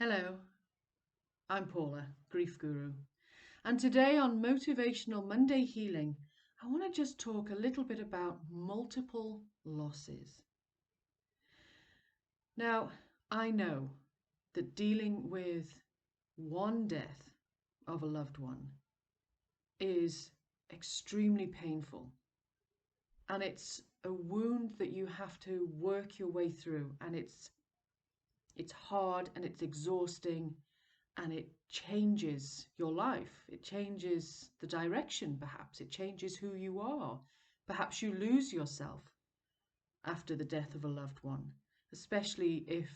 Hello, I'm Paula, Grief Guru, and today on Motivational Monday Healing, I want to just talk a little bit about multiple losses. Now, I know that dealing with one death of a loved one is extremely painful, and it's a wound that you have to work your way through, and it's hard and it's exhausting and it changes your life. It changes the direction, perhaps. It changes who you are. Perhaps you lose yourself after the death of a loved one, especially if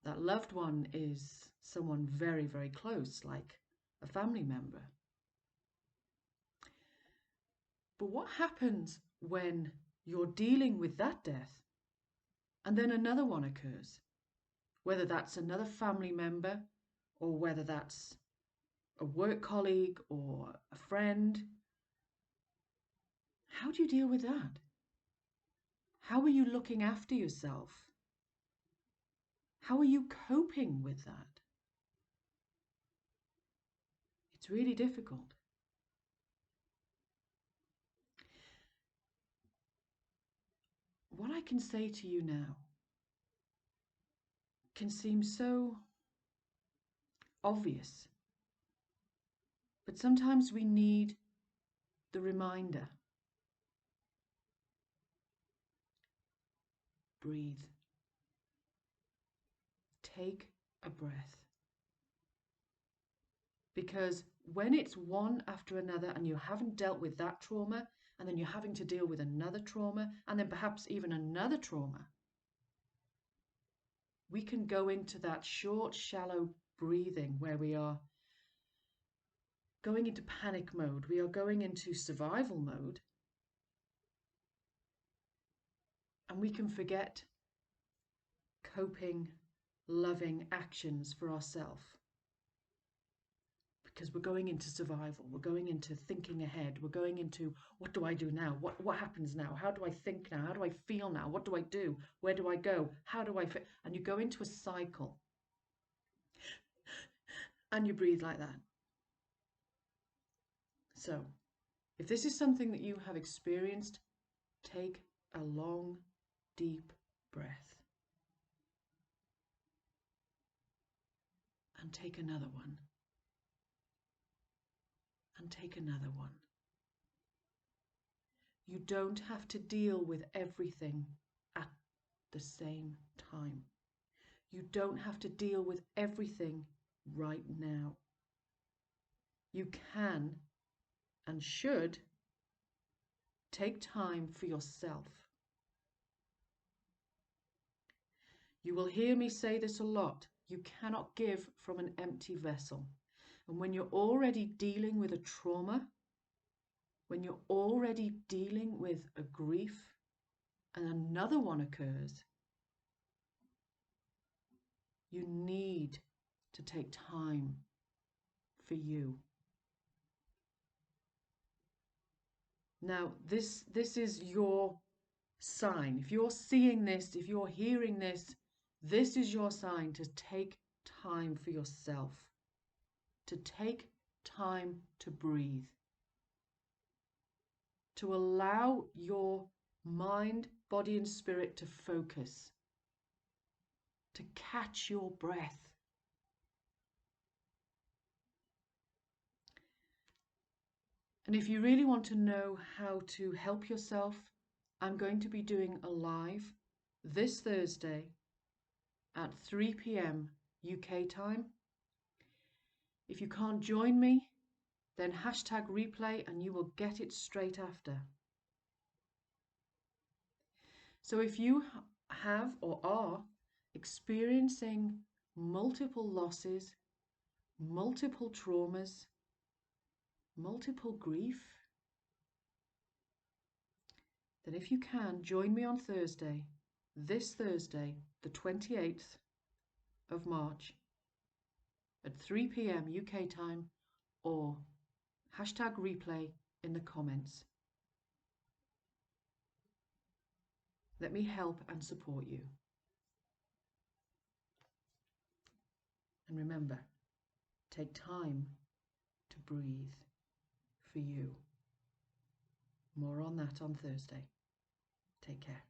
that loved one is someone very, very close, like a family member. But what happens when you're dealing with that death and then another one occurs? Whether that's another family member or whether that's a work colleague or a friend. How do you deal with that? How are you looking after yourself? How are you coping with that? It's really difficult. What I can say to you now can seem so obvious, but sometimes we need the reminder. Breathe. Take a breath. Because when it's one after another and you haven't dealt with that trauma, and then you're having to deal with another trauma, and then perhaps even another trauma, we can go into that short, shallow breathing where we are going into panic mode. We are going into survival mode. And we can forget coping, loving actions for ourselves. Because we're going into survival, we're going into thinking ahead, we're going into what do I do now? What happens now? How do I think now? How do I feel now? What do I do? Where do I go? How do I fit? And you go into a cycle and you breathe like that. So, if this is something that you have experienced, take a long, deep breath. And take another one. And take another one. You don't have to deal with everything at the same time. You don't have to deal with everything right now. You can and should take time for yourself. You will hear me say this a lot. You cannot give from an empty vessel. And when you're already dealing with a trauma, when you're already dealing with a grief and another one occurs, you need to take time for you. Now, this is your sign. If you're seeing this, if you're hearing this, this is your sign to take time for yourself, to take time to breathe, to allow your mind, body, and spirit to focus, to catch your breath. And if you really want to know how to help yourself, I'm going to be doing a live this Thursday at 3 p.m. UK time. If you can't join me, then hashtag replay and you will get it straight after. So if you have or are experiencing multiple losses, multiple traumas, multiple grief, then if you can, join me on Thursday, this Thursday, the 28th of March at 3 p.m. UK time, or hashtag replay in the comments. Let me help and support you. And remember, take time to breathe for you. More on that on Thursday. Take care.